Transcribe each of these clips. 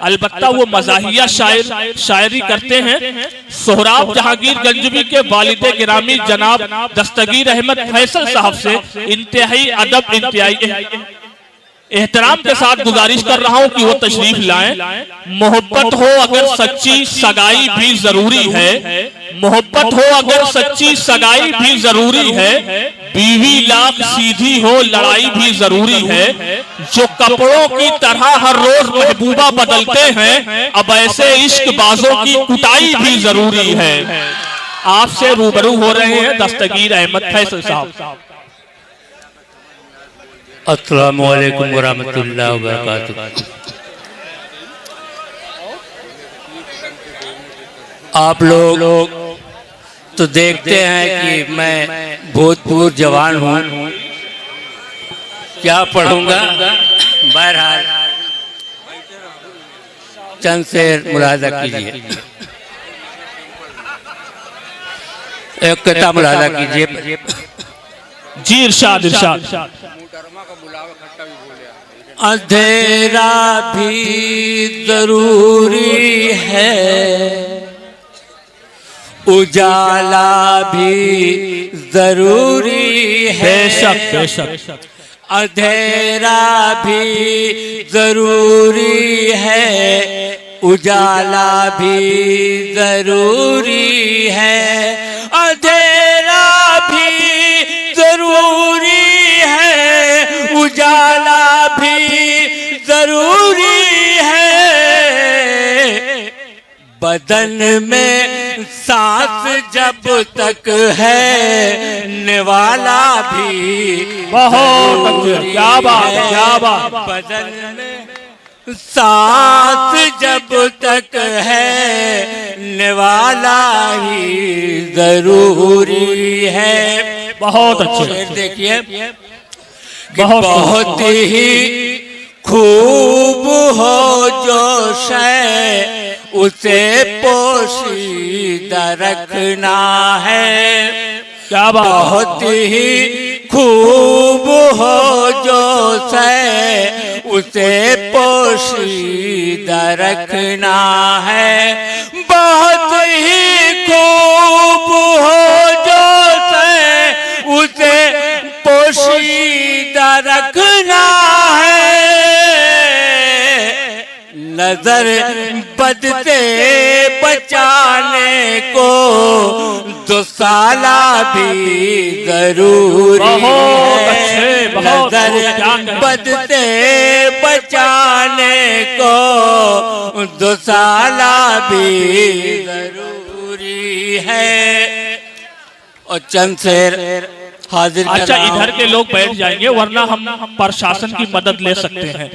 अलबत्ता वो मज़ाहिया शायरी करते हैं। सोहराब जहांगीर गंजवी के वालिद गिरामी जनाब दस्तगीर अहमद फैसल साहब से इंतहाई अदब इंतहाई एहतराम के साथ गुजारिश कर रहा हूं कि वो तशरीफ लाएं। मोहब्बत हो अगर सच्ची सगाई भी जरूरी है, मोहब्बत हो अगर सच्ची सगाई भी जरूरी है, बीवी लाख सीधी हो लड़ाई भी जरूरी है। जो कपड़ों की तरह हर रोज महबूबा बदलते हैं, अब ऐसे इश्क बाजों की कुटाई भी जरूरी है। आपसे रूबरू हो रहे हैं दस्तगीर अहमद फैसल साहब। अस्सलामु अलैकुम वरहमतुल्लाहि वबरकातुहू। आप लोग तो देखते हैं कि मैं भूतपूर्व जवान हूँ, क्या पढ़ूंगा। बहरहाल चंद शेर मुलाहजा कीजिए, एक किताब मुलाहजा कीजिए। जी इरशाद इरशाद। अंधेरा भी जरूरी है, उजाला भी जरूरी है। बेशक बेशक। अंधेरा भी जरूरी है, उजाला भी जरूरी है। अंधेरा भी जरूरी है, उजाला भी जरूरी है। बदन में सांस जब तक है, निवाला भी बहुत अच्छे, क्या बात है, क्या बात। बदन में सांस जब तक है, निवाला ही जरूरी है। बहुत अच्छे। देखिए बहुत ही खूब हो जो शय, उसे पोशीदा रखना है। क्या बात। बहुत ही खूब हो जो शय, उसे पोशीदा रखना है। बहुत ही खूब हो जो शय, उसे पोशीदा रखना है। नजर बदते बचाने को दुसाला भी जरूरी है। नजर बदते बचाने को दुसाला भी जरूरी है। और चंद शेर हाजिर। अच्छा इधर के लोग बैठ जाएंगे, वरना हम प्रशासन की मदद ले सकते हैं।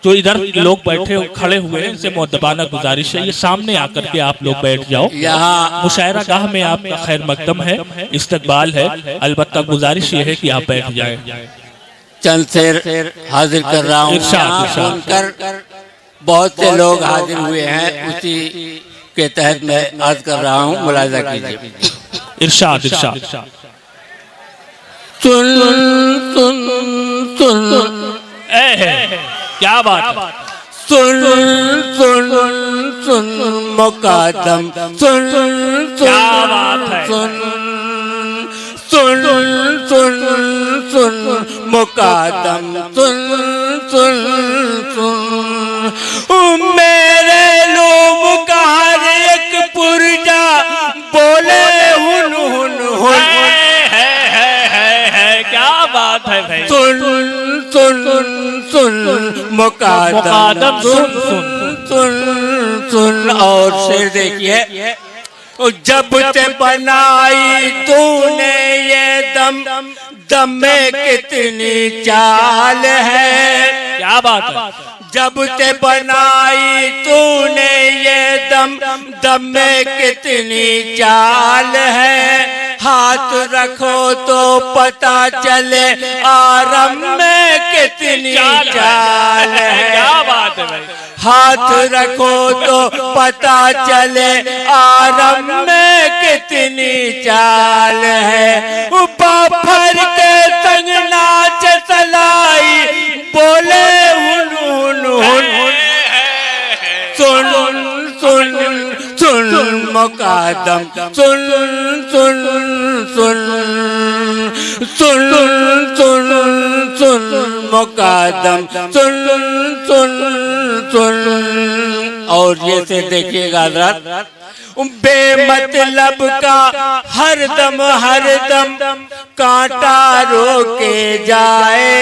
जो इधर लोग बैठे खड़े हुए हैं, इनसे मुअद्दबाना गुजारिश है ये सामने आकर के आप लोग बैठ जाओ। यहाँ मुशायरा गाह में आपका खैर मकदम है, इस्तकबाल है, अलबत्ता गुजारिश ये है कि आप बैठ जाएं। चंद शेर हाजिर कर रहा हूँ। सुनकर बहुत से लोग हाजिर हुए हैं, उसी के तहत मैं अर्ज कर रहा हूँ, मुलाहिजा कीजिए। इरशाद इरशाद। सुन सुन सुन, क्या बात। सुन सुन सुन मुकादम, सुन सुन सुन सुन सुन सुन मुकादम, सुन सुन सुन। मेरे लोग का हर एक पुरजा बोले हुन हुन हुन। क्या बात है भाई। सुन सुन सुन मुकादम, सुन सुन सुन सुन। और शेर देखिए। जब से बनाई तूने ये दम, दम में कितनी चाल है। क्या बात है। जब से बनाई तूने ये दम, दम में कितनी चाल है। हाथ रखो तो पता चले आरम में कितनी चाल है। क्या बात है भाई। हाथ रखो तो पता चले आरम में कितनी चाल है। बाफर के संग नाच सलाई, बोले हुन हुन हुन। सुन सुन सुन मुकादम सुन सुन सुन सुन सुन सुन मुकादम सुन सुन सुन। और ये से देखिएगा हज़रत, बेमतलब का हरदम हरदम कांटा रोके जाए।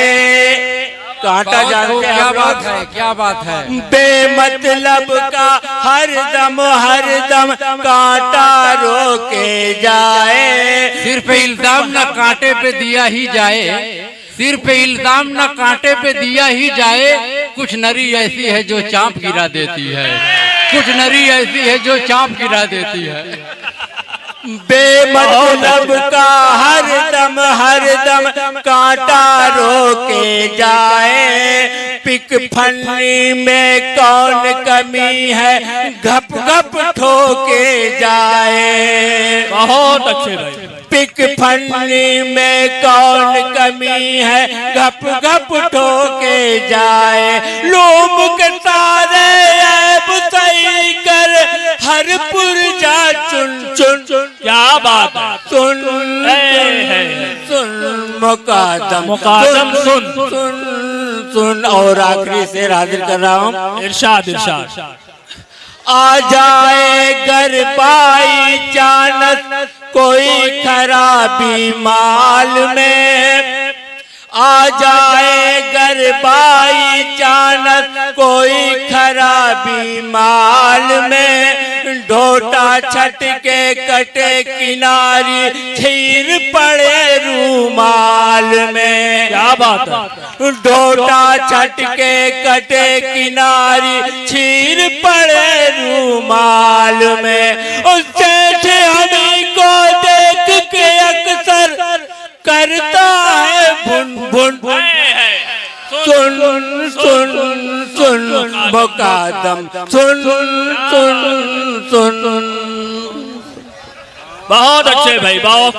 कांटा जानते हैं? क्या बात है, क्या बात है। बेमतलब का हरदम हरदम कांटा रोके जाए। सिर पे इल्जाम न कांटे पे दिया ही जाए, सिर पे इल्जाम न कांटे पे दिया ही जाए। कुछ नरी ऐसी है जो चांप गिरा देती है, कुछ नरी ऐसी है जो चांप गिरा देती है। बेमतलब का हरदम हरदम कांटा रोके जाए। पिक फन्नी में कौन कमी है घप घप ठोके जाए। बहुत अच्छे भाई। पिक फन्नी में कौन कमी है घप घप ठोके जाए। लोम के सारे ऐब सही कर हर पुरजा चुन चुन। क्या बात है। सुन सुन मुकादम मुकादम सुन सुन सुन। और आखिरी शेर हाजिर कर रहा हूँ। इरशाद इरशाद। आ जाए घर पाई चानस कोई खराबी माल में। आ जाए घर पाई चानस कोई खराबी माल में। ढोटा छट के कटे किनारी छीर पड़े रूमाल में। क्या बात है। ढोटा छट के कटे किनारी छीर पड़े रूमाल में। उस सेठ हमी को देख के अक्सर करता है भुन भुन। सुन सुन सुन मुकादम सुन सुन सुन। बहुत अच्छे भाई, बहुत